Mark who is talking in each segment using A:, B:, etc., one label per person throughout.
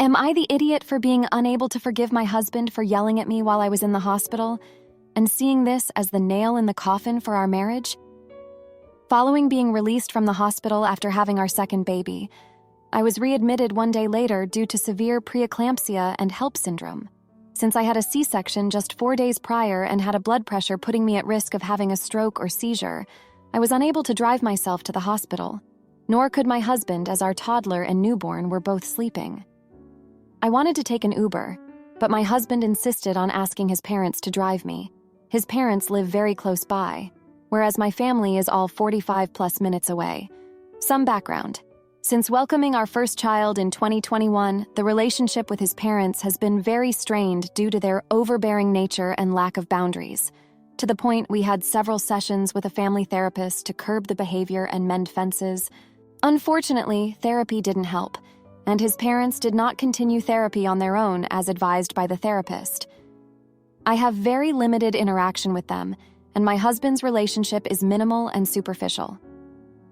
A: Am I the idiot for being unable to forgive my husband for yelling at me while I was in the hospital, and seeing this as the nail in the coffin for our marriage? Following being released from the hospital after having our second baby, I was readmitted one day later due to severe preeclampsia and HELLP syndrome. Since I had a C-section just 4 days prior and had a blood pressure putting me at risk of having a stroke or seizure, I was unable to drive myself to the hospital, nor could my husband, as our toddler and newborn were both sleeping. I wanted to take an Uber, but my husband insisted on asking his parents to drive me. His parents live very close by, whereas my family is all 45+ minutes away. Some background. Since welcoming our first child in 2021, the relationship with his parents has been very strained due to their overbearing nature and lack of boundaries, to the point we had several sessions with a family therapist to curb the behavior and mend fences. Unfortunately, therapy didn't help, and his parents did not continue therapy on their own as advised by the therapist. I have very limited interaction with them, and my husband's relationship is minimal and superficial.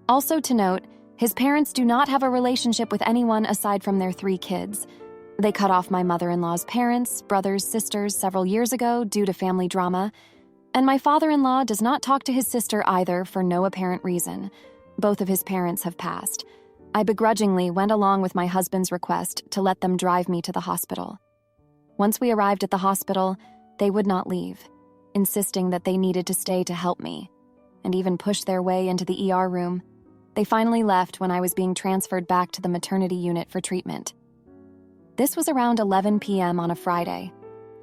A: Also to note, his parents do not have a relationship with anyone aside from their 3 kids. They cut off my mother-in-law's parents, brothers, sisters several years ago due to family drama, and my father-in-law does not talk to his sister either for no apparent reason. Both of his parents have passed. I begrudgingly went along with my husband's request to let them drive me to the hospital. Once we arrived at the hospital, they would not leave, insisting that they needed to stay to help me, and even pushed their way into the ER room. They finally left when I was being transferred back to the maternity unit for treatment. This was around 11 p.m. on a Friday.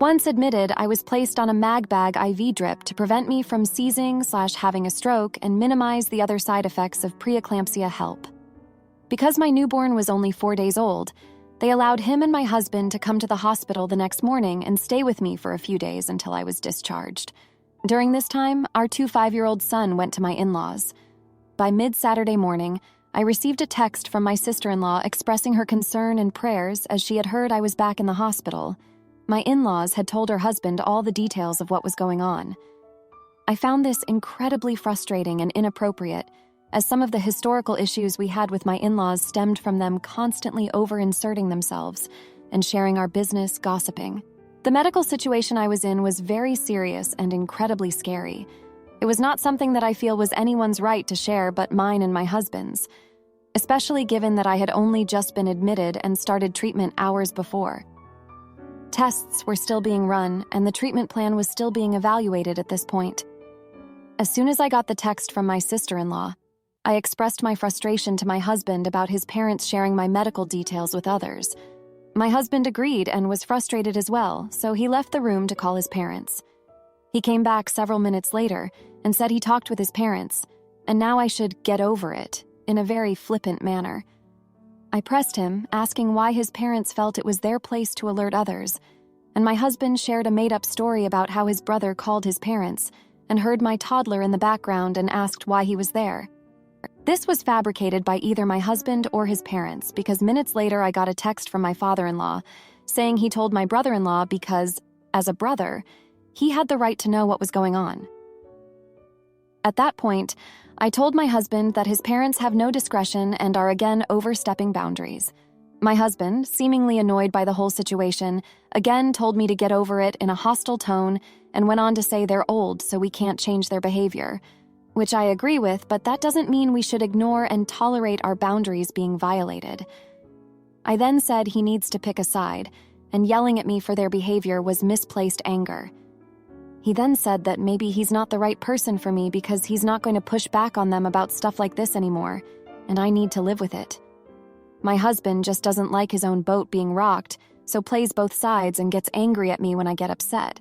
A: Once admitted, I was placed on a mag-bag IV drip to prevent me from seizing/having a stroke and minimize the other side effects of preeclampsia HELLP. Because my newborn was only 4 days old, they allowed him and my husband to come to the hospital the next morning and stay with me for a few days until I was discharged. During this time, our 2 5-year-old son went to my in-laws. By mid-Saturday morning, I received a text from my sister-in-law expressing her concern and prayers as she had heard I was back in the hospital. My in-laws had told her husband all the details of what was going on. I found this incredibly frustrating and inappropriate, as some of the historical issues we had with my in-laws stemmed from them constantly over-inserting themselves and sharing our business gossiping. The medical situation I was in was very serious and incredibly scary. It was not something that I feel was anyone's right to share but mine and my husband's, especially given that I had only just been admitted and started treatment hours before. Tests were still being run, and the treatment plan was still being evaluated at this point. As soon as I got the text from my sister-in-law, I expressed my frustration to my husband about his parents sharing my medical details with others. My husband agreed and was frustrated as well, so he left the room to call his parents. He came back several minutes later and said he talked with his parents, and now I should get over it, in a very flippant manner. I pressed him, asking why his parents felt it was their place to alert others, and my husband shared a made-up story about how his brother called his parents and heard my toddler in the background and asked why he was there. This was fabricated by either my husband or his parents because minutes later I got a text from my father-in-law saying he told my brother-in-law because, as a brother, he had the right to know what was going on. At that point, I told my husband that his parents have no discretion and are again overstepping boundaries. My husband, seemingly annoyed by the whole situation, again told me to get over it in a hostile tone and went on to say they're old so we can't change their behavior, which I agree with, but that doesn't mean we should ignore and tolerate our boundaries being violated. I then said he needs to pick a side, and yelling at me for their behavior was misplaced anger. He then said that maybe he's not the right person for me because he's not going to push back on them about stuff like this anymore, and I need to live with it. My husband just doesn't like his own boat being rocked, so plays both sides and gets angry at me when I get upset.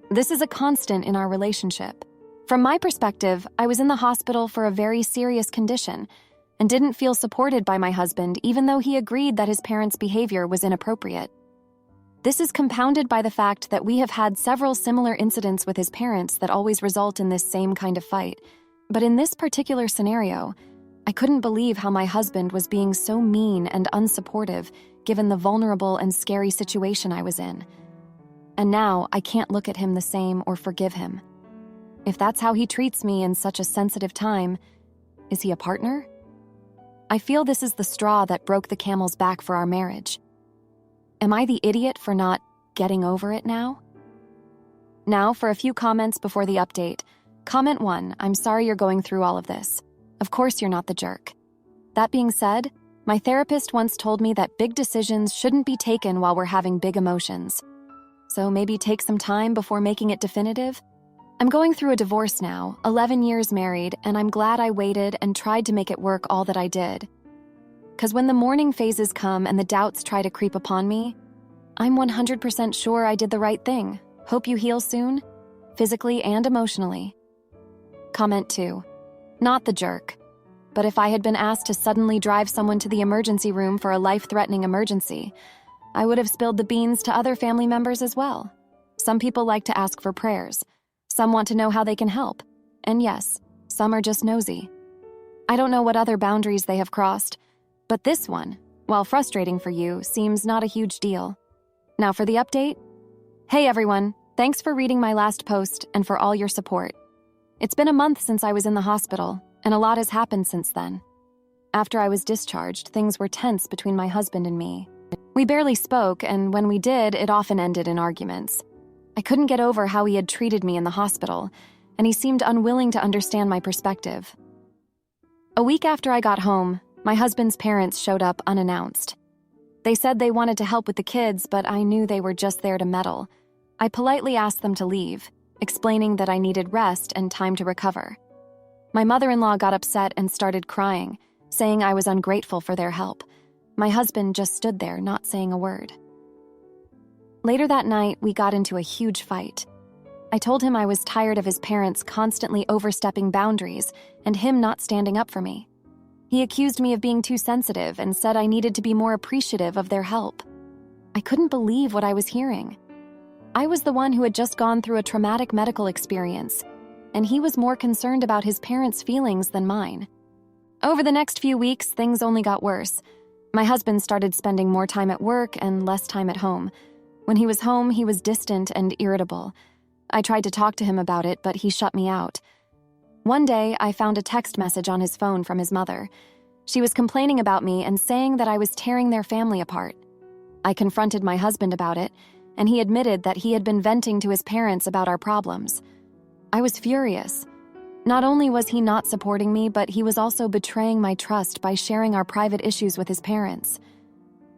A: This is a constant in our relationship. From my perspective, I was in the hospital for a very serious condition and didn't feel supported by my husband even though he agreed that his parents' behavior was inappropriate. This is compounded by the fact that we have had several similar incidents with his parents that always result in this same kind of fight. But in this particular scenario, I couldn't believe how my husband was being so mean and unsupportive given the vulnerable and scary situation I was in. And now I can't look at him the same or forgive him. If that's how he treats me in such a sensitive time, is he a partner? I feel this is the straw that broke the camel's back for our marriage. Am I the idiot for not getting over it now? Now for a few comments before the update. Comment 1, I'm sorry you're going through all of this. Of course you're not the jerk. That being said, my therapist once told me that big decisions shouldn't be taken while we're having big emotions. So maybe take some time before making it definitive? I'm going through a divorce now, 11 years married, and I'm glad I waited and tried to make it work all that I did. Because when the mourning phases come and the doubts try to creep upon me, I'm 100% sure I did the right thing. Hope you heal soon, physically and emotionally. Comment 2. Not the jerk. But if I had been asked to suddenly drive someone to the emergency room for a life-threatening emergency, I would have spilled the beans to other family members as well. Some people like to ask for prayers. Some want to know how they can help. And yes, some are just nosy. I don't know what other boundaries they have crossed, but this one, while frustrating for you, seems not a huge deal. Now for the update. Hey everyone, thanks for reading my last post and for all your support. It's been a month since I was in the hospital, and a lot has happened since then. After I was discharged, things were tense between my husband and me. We barely spoke, and when we did, it often ended in arguments. I couldn't get over how he had treated me in the hospital, and he seemed unwilling to understand my perspective. A week after I got home, my husband's parents showed up unannounced. They said they wanted to help with the kids, but I knew they were just there to meddle. I politely asked them to leave, explaining that I needed rest and time to recover. My mother-in-law got upset and started crying, saying I was ungrateful for their help. My husband just stood there, not saying a word. Later that night, we got into a huge fight. I told him I was tired of his parents constantly overstepping boundaries and him not standing up for me. He accused me of being too sensitive and said I needed to be more appreciative of their help. I couldn't believe what I was hearing. I was the one who had just gone through a traumatic medical experience, and he was more concerned about his parents' feelings than mine. Over the next few weeks, things only got worse. My husband started spending more time at work and less time at home. When he was home, he was distant and irritable. I tried to talk to him about it, but he shut me out. One day, I found a text message on his phone from his mother. She was complaining about me and saying that I was tearing their family apart. I confronted my husband about it, and he admitted that he had been venting to his parents about our problems. I was furious. Not only was he not supporting me, but he was also betraying my trust by sharing our private issues with his parents.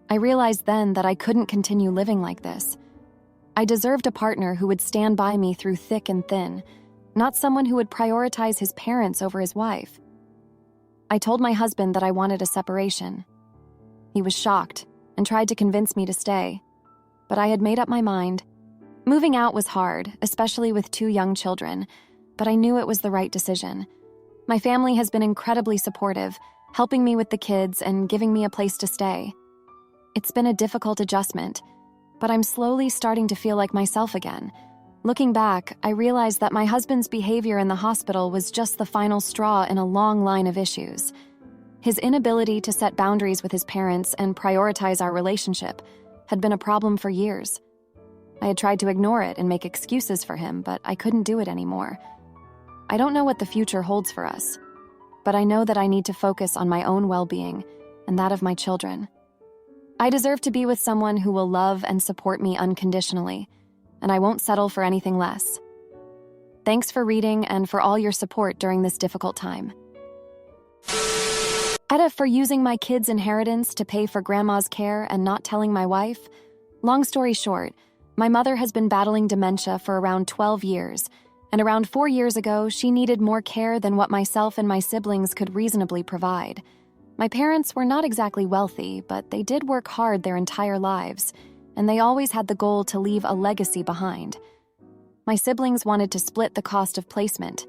A: I realized then that I couldn't continue living like this. I deserved a partner who would stand by me through thick and thin, not someone who would prioritize his parents over his wife. I told my husband that I wanted a separation. He was shocked and tried to convince me to stay, but I had made up my mind. Moving out was hard, especially with 2 young children, but I knew it was the right decision. My family has been incredibly supportive, helping me with the kids and giving me a place to stay. It's been a difficult adjustment, but I'm slowly starting to feel like myself again. Looking back, I realized that my husband's behavior in the hospital was just the final straw in a long line of issues. His inability to set boundaries with his parents and prioritize our relationship had been a problem for years. I had tried to ignore it and make excuses for him, but I couldn't do it anymore. I don't know what the future holds for us, but I know that I need to focus on my own well-being and that of my children. I deserve to be with someone who will love and support me unconditionally, and I won't settle for anything less. Thanks for reading and for all your support during this difficult time. For using my kids' inheritance to pay for grandma's care and not telling my wife. Long story short, my mother has been battling dementia for around 12 years, and around 4 years ago, she needed more care than what myself and my siblings could reasonably provide. My parents were not exactly wealthy, but they did work hard their entire lives, and they always had the goal to leave a legacy behind. My siblings wanted to split the cost of placement.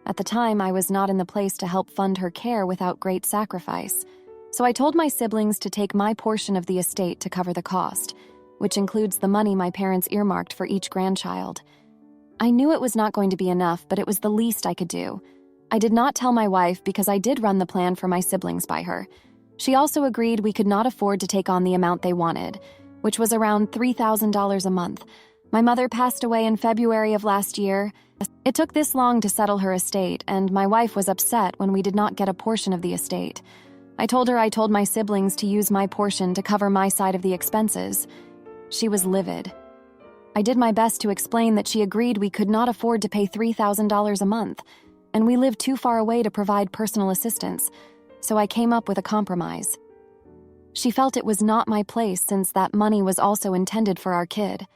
A: At the time, I was not in the place to help fund her care without great sacrifice, so I told my siblings to take my portion of the estate to cover the cost, which includes the money my parents earmarked for each grandchild. I knew it was not going to be enough, but it was the least I could do. I did not tell my wife because I did run the plan for my siblings by her. She also agreed we could not afford to take on the amount they wanted, which was around $3,000 a month. My mother passed away in February of last year. It took this long to settle her estate, and my wife was upset when we did not get a portion of the estate. I told her I told my siblings to use my portion to cover my side of the expenses. She was livid. I did my best to explain that she agreed we could not afford to pay $3,000 a month, and we lived too far away to provide personal assistance, so I came up with a compromise. She felt it was not my place since that money was also intended for our kid.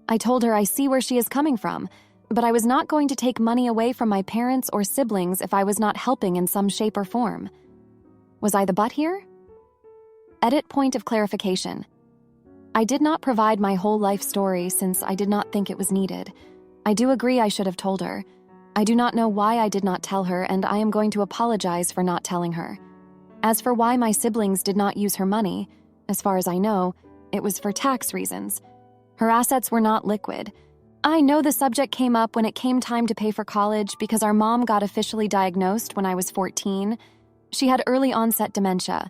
A: I told her I see where she is coming from, but I was not going to take money away from my parents or siblings if I was not helping in some shape or form. Was I the butt here? Edit point of clarification. I did not provide my whole life story since I did not think it was needed. I do agree I should have told her. I do not know why I did not tell her, and I am going to apologize for not telling her. As for why my siblings did not use her money, as far as I know, it was for tax reasons. Her assets were not liquid. I know the subject came up when it came time to pay for college because our mom got officially diagnosed when I was 14. She had early onset dementia.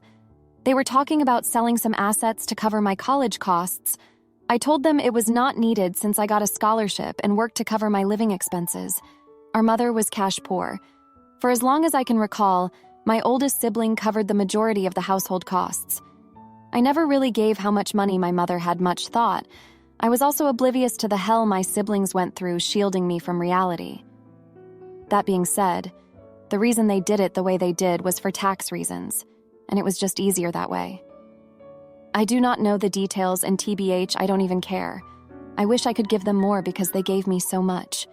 A: They were talking about selling some assets to cover my college costs. I told them it was not needed since I got a scholarship and worked to cover my living expenses. Our mother was cash poor. For as long as I can recall, my oldest sibling covered the majority of the household costs. I never really gave how much money my mother had much thought. I was also oblivious to the hell my siblings went through shielding me from reality. That being said, the reason they did it the way they did was for tax reasons, and it was just easier that way. I do not know the details, and TBH, I don't even care. I wish I could give them more because they gave me so much.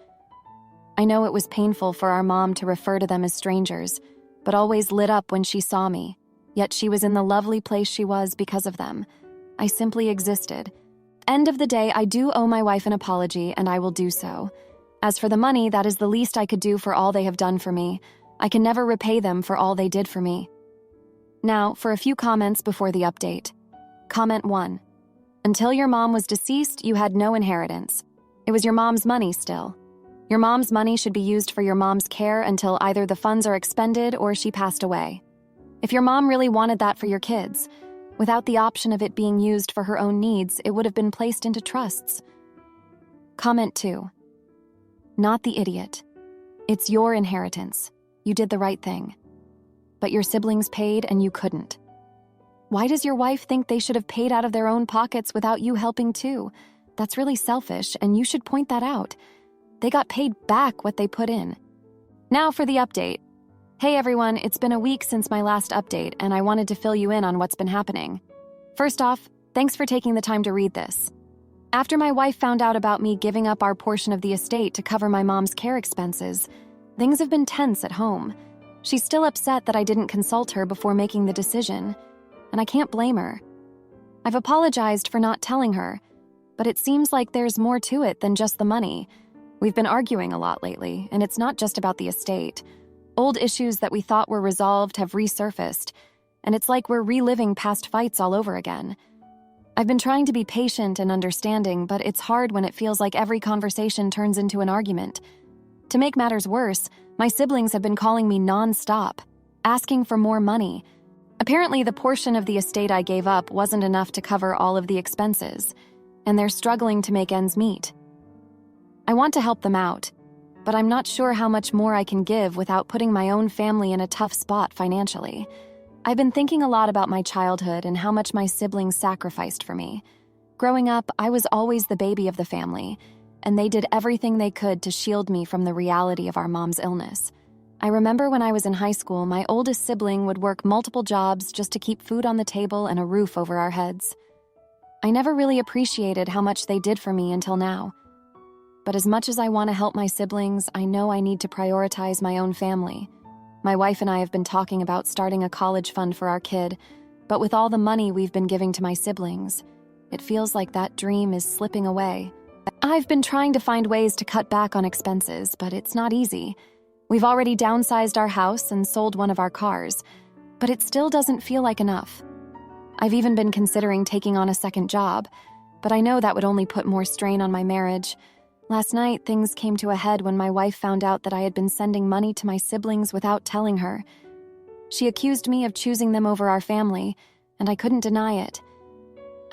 A: I know it was painful for our mom to refer to them as strangers, but always lit up when she saw me, yet she was in the lovely place she was because of them. I simply existed. End of the day, I do owe my wife an apology, and I will do so. As for the money, that is the least I could do for all they have done for me. I can never repay them for all they did for me. Now, for a few comments before the update. Comment 1. Until your mom was deceased, you had no inheritance. It was your mom's money still. Your mom's money should be used for your mom's care until either the funds are expended or she passed away. If your mom really wanted that for your kids, without the option of it being used for her own needs, it would have been placed into trusts. Comment 2. Not the idiot. It's your inheritance. You did the right thing. But your siblings paid and you couldn't. Why does your wife think they should have paid out of their own pockets without you helping too? That's really selfish, and you should point that out. They got paid back what they put in. Now for the update. Hey everyone, it's been a week since my last update, and I wanted to fill you in on what's been happening. First off, thanks for taking the time to read this. After my wife found out about me giving up our portion of the estate to cover my mom's care expenses, things have been tense at home. She's still upset that I didn't consult her before making the decision, and I can't blame her. I've apologized for not telling her, but it seems like there's more to it than just the money. We've been arguing a lot lately, and it's not just about the estate. Old issues that we thought were resolved have resurfaced, and it's like we're reliving past fights all over again. I've been trying to be patient and understanding, but it's hard when it feels like every conversation turns into an argument. To make matters worse, my siblings have been calling me non-stop, asking for more money. Apparently, the portion of the estate I gave up wasn't enough to cover all of the expenses, and they're struggling to make ends meet. I want to help them out, but I'm not sure how much more I can give without putting my own family in a tough spot financially. I've been thinking a lot about my childhood and how much my siblings sacrificed for me. Growing up, I was always the baby of the family, and they did everything they could to shield me from the reality of our mom's illness. I remember when I was in high school, my oldest sibling would work multiple jobs just to keep food on the table and a roof over our heads. I never really appreciated how much they did for me until now. But as much as I want to help my siblings, I know I need to prioritize my own family. My wife and I have been talking about starting a college fund for our kid, but with all the money we've been giving to my siblings, it feels like that dream is slipping away. I've been trying to find ways to cut back on expenses, but it's not easy. We've already downsized our house and sold one of our cars, but it still doesn't feel like enough. I've even been considering taking on a second job, but I know that would only put more strain on my marriage. Last night, things came to a head when my wife found out that I had been sending money to my siblings without telling her. She accused me of choosing them over our family, and I couldn't deny it.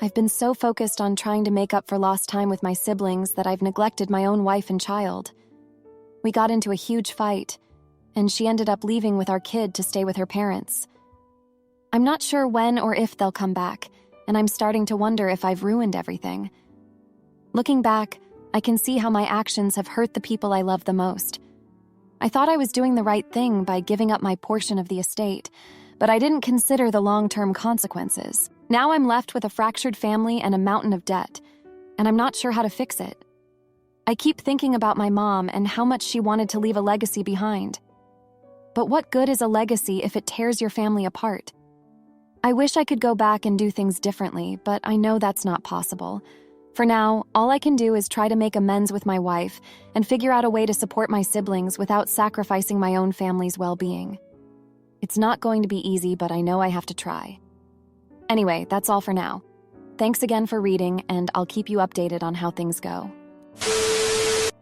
A: I've been so focused on trying to make up for lost time with my siblings that I've neglected my own wife and child. We got into a huge fight, and she ended up leaving with our kid to stay with her parents. I'm not sure when or if they'll come back, and I'm starting to wonder if I've ruined everything. Looking back, I can see how my actions have hurt the people I love the most. I thought I was doing the right thing by giving up my portion of the estate, but I didn't consider the long-term consequences. Now I'm left with a fractured family and a mountain of debt, and I'm not sure how to fix it. I keep thinking about my mom and how much she wanted to leave a legacy behind. But what good is a legacy if it tears your family apart? I wish I could go back and do things differently, but I know that's not possible. For now, all I can do is try to make amends with my wife and figure out a way to support my siblings without sacrificing my own family's well-being. It's not going to be easy, but I know I have to try. Anyway, that's all for now. Thanks again for reading, and I'll keep you updated on how things go.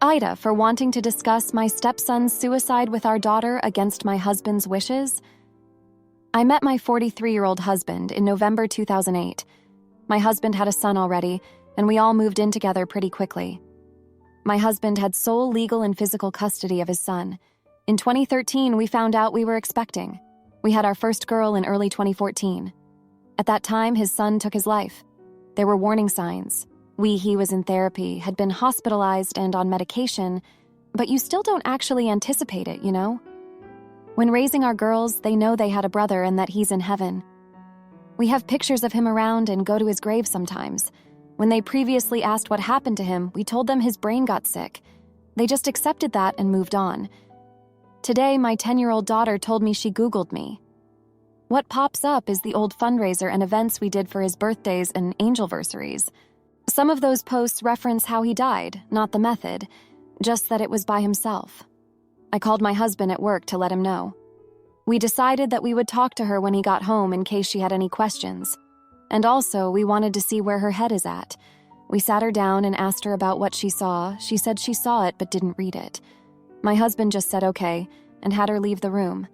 A: Ida, for wanting to discuss my stepson's suicide with our daughter against my husband's wishes. I met my 43-year-old husband in November 2008. My husband had a son already, and we all moved in together pretty quickly. My husband had sole legal and physical custody of his son. In 2013, we found out we were expecting. We had our first girl in early 2014. At that time, his son took his life. There were warning signs. He was in therapy, had been hospitalized and on medication, but you still don't actually anticipate it, you know? When raising our girls, they know they had a brother and that he's in heaven. We have pictures of him around and go to his grave sometimes. When they previously asked what happened to him, we told them his brain got sick. They just accepted that and moved on. Today, my 10-year-old daughter told me she Googled me. What pops up is the old fundraiser and events we did for his birthdays and angelversaries. Some of those posts reference how he died, not the method, just that it was by himself. I called my husband at work to let him know. We decided that we would talk to her when he got home in case she had any questions. And also, we wanted to see where her head is at. We sat her down and asked her about what she saw. She said she saw it but didn't read it. My husband just said okay and had her leave the room.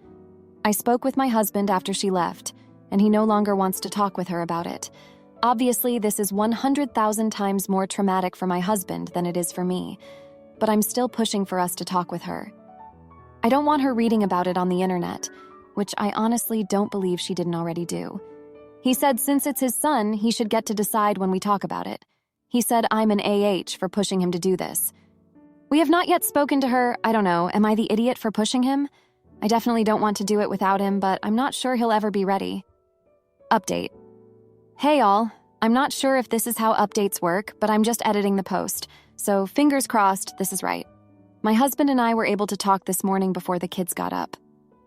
A: I spoke with my husband after she left, and he no longer wants to talk with her about it. Obviously, this is 100,000 times more traumatic for my husband than it is for me, but I'm still pushing for us to talk with her. I don't want her reading about it on the internet, which I honestly don't believe she didn't already do. He said since it's his son, he should get to decide when we talk about it. He said I'm an AH for pushing him to do this. We have not yet spoken to her. I don't know, am I the idiot for pushing him? I definitely don't want to do it without him, but I'm not sure he'll ever be ready. Update. Hey all, I'm not sure if this is how updates work, but I'm just editing the post, so fingers crossed this is right. My husband and I were able to talk this morning before the kids got up.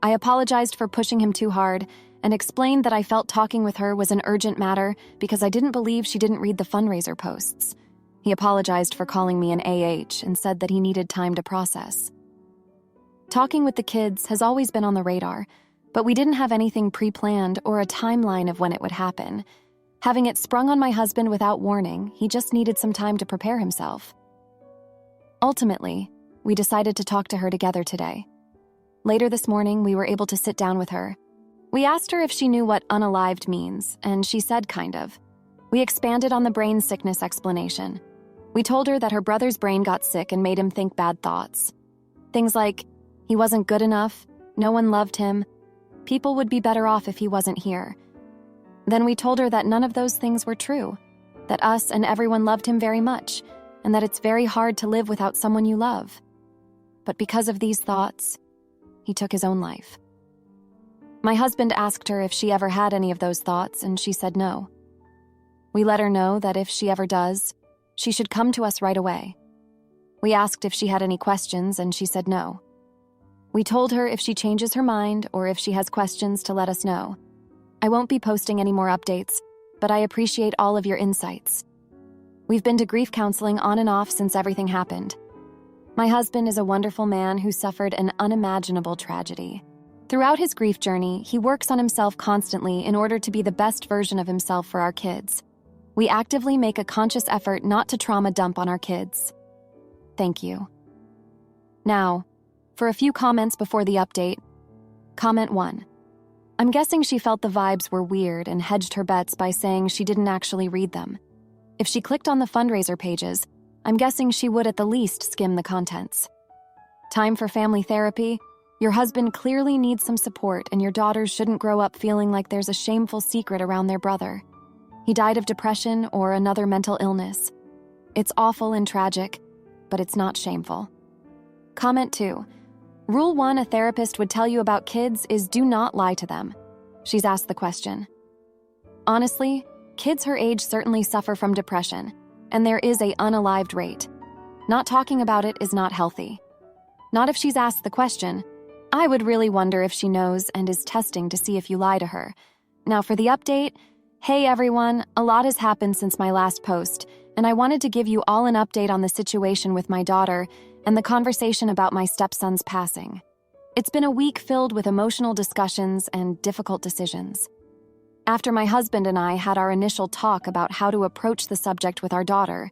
A: I apologized for pushing him too hard and explained that I felt talking with her was an urgent matter because I didn't believe she didn't read the fundraiser posts. He apologized for calling me an AH and said that he needed time to process. Talking with the kids has always been on the radar, but we didn't have anything pre-planned or a timeline of when it would happen. Having it sprung on my husband without warning, he just needed some time to prepare himself. Ultimately, we decided to talk to her together today. Later this morning, we were able to sit down with her. We asked her if she knew what unalived means, and she said kind of. We expanded on the brain sickness explanation. We told her that her brother's brain got sick and made him think bad thoughts. Things like, he wasn't good enough, no one loved him, people would be better off if he wasn't here. Then we told her that none of those things were true, that us and everyone loved him very much, and that it's very hard to live without someone you love. But because of these thoughts, he took his own life. My husband asked her if she ever had any of those thoughts, and she said no. We let her know that if she ever does, she should come to us right away. We asked if she had any questions, and she said no. We told her if she changes her mind or if she has questions to let us know. I won't be posting any more updates, but I appreciate all of your insights. We've been to grief counseling on and off since everything happened. My husband is a wonderful man who suffered an unimaginable tragedy. Throughout his grief journey, he works on himself constantly in order to be the best version of himself for our kids. We actively make a conscious effort not to trauma dump on our kids. Thank you. Now, for a few comments before the update. Comment 1. I'm guessing she felt the vibes were weird and hedged her bets by saying she didn't actually read them. If she clicked on the fundraiser pages, I'm guessing she would at the least skim the contents. Time for family therapy. Your husband clearly needs some support, and your daughters shouldn't grow up feeling like there's a shameful secret around their brother. He died of depression or another mental illness. It's awful and tragic, but it's not shameful. Comment 2. Rule 1 a therapist would tell you about kids is do not lie to them. She's asked the question. Honestly, kids her age certainly suffer from depression, and there is an unalived rate. Not talking about it is not healthy. Not if she's asked the question. I would really wonder if she knows and is testing to see if you lie to her. Now for the update. Hey everyone, a lot has happened since my last post, and I wanted to give you all an update on the situation with my daughter and the conversation about my stepson's passing. It's been a week filled with emotional discussions and difficult decisions. After my husband and I had our initial talk about how to approach the subject with our daughter,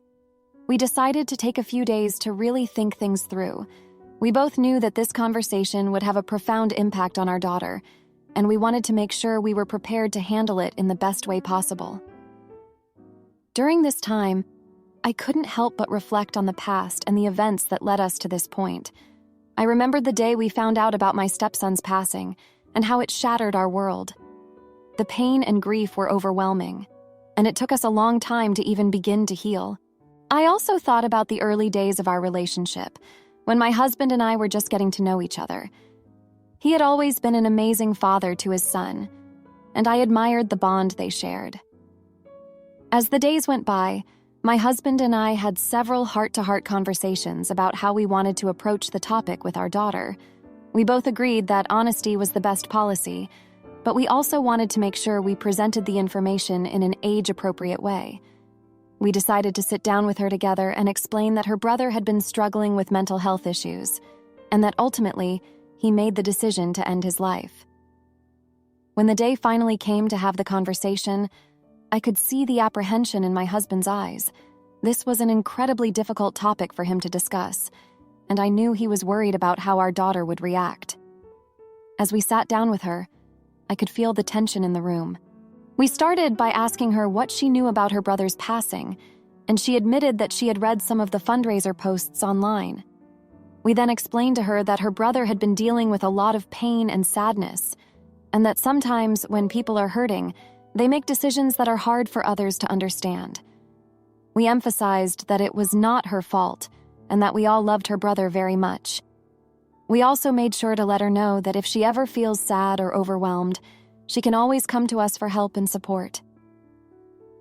A: we decided to take a few days to really think things through. We both knew that this conversation would have a profound impact on our daughter, and we wanted to make sure we were prepared to handle it in the best way possible. During this time, I couldn't help but reflect on the past and the events that led us to this point. I remembered the day we found out about my stepson's passing and how it shattered our world. The pain and grief were overwhelming, and it took us a long time to even begin to heal. I also thought about the early days of our relationship, when my husband and I were just getting to know each other. He had always been an amazing father to his son, and I admired the bond they shared. As the days went by, my husband and I had several heart-to-heart conversations about how we wanted to approach the topic with our daughter. We both agreed that honesty was the best policy, but we also wanted to make sure we presented the information in an age-appropriate way. We decided to sit down with her together and explain that her brother had been struggling with mental health issues, and that ultimately, he made the decision to end his life. When the day finally came to have the conversation, I could see the apprehension in my husband's eyes. This was an incredibly difficult topic for him to discuss, and I knew he was worried about how our daughter would react. As we sat down with her, I could feel the tension in the room. We started by asking her what she knew about her brother's passing, and she admitted that she had read some of the fundraiser posts online. We then explained to her that her brother had been dealing with a lot of pain and sadness, and that sometimes when people are hurting, they make decisions that are hard for others to understand. We emphasized that it was not her fault and that we all loved her brother very much. We also made sure to let her know that if she ever feels sad or overwhelmed, she can always come to us for help and support.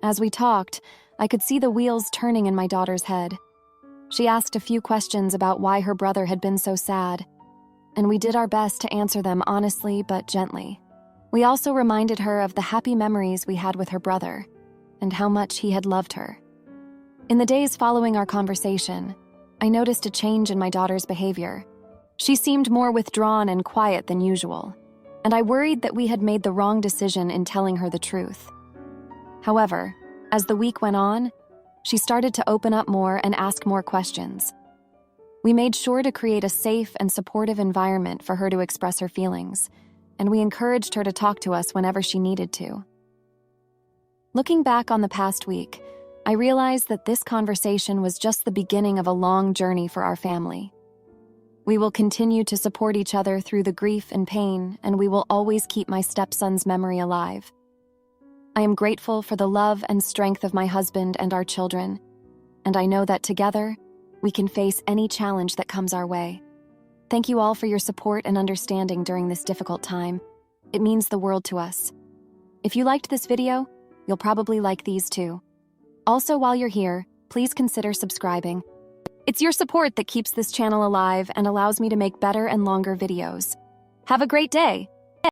A: As we talked, I could see the wheels turning in my daughter's head. She asked a few questions about why her brother had been so sad, and we did our best to answer them honestly but gently. We also reminded her of the happy memories we had with her brother and how much he had loved her. In the days following our conversation, I noticed a change in my daughter's behavior. She seemed more withdrawn and quiet than usual, and I worried that we had made the wrong decision in telling her the truth. However, as the week went on, she started to open up more and ask more questions. We made sure to create a safe and supportive environment for her to express her feelings, and we encouraged her to talk to us whenever she needed to. Looking back on the past week, I realized that this conversation was just the beginning of a long journey for our family. We will continue to support each other through the grief and pain, and we will always keep my stepson's memory alive. I am grateful for the love and strength of my husband and our children, and I know that together, we can face any challenge that comes our way. Thank you all for your support and understanding during this difficult time. It means the world to us. If you liked this video, you'll probably like these too. Also, while you're here, please consider subscribing. It's your support that keeps this channel alive and allows me to make better and longer videos. Have a great day!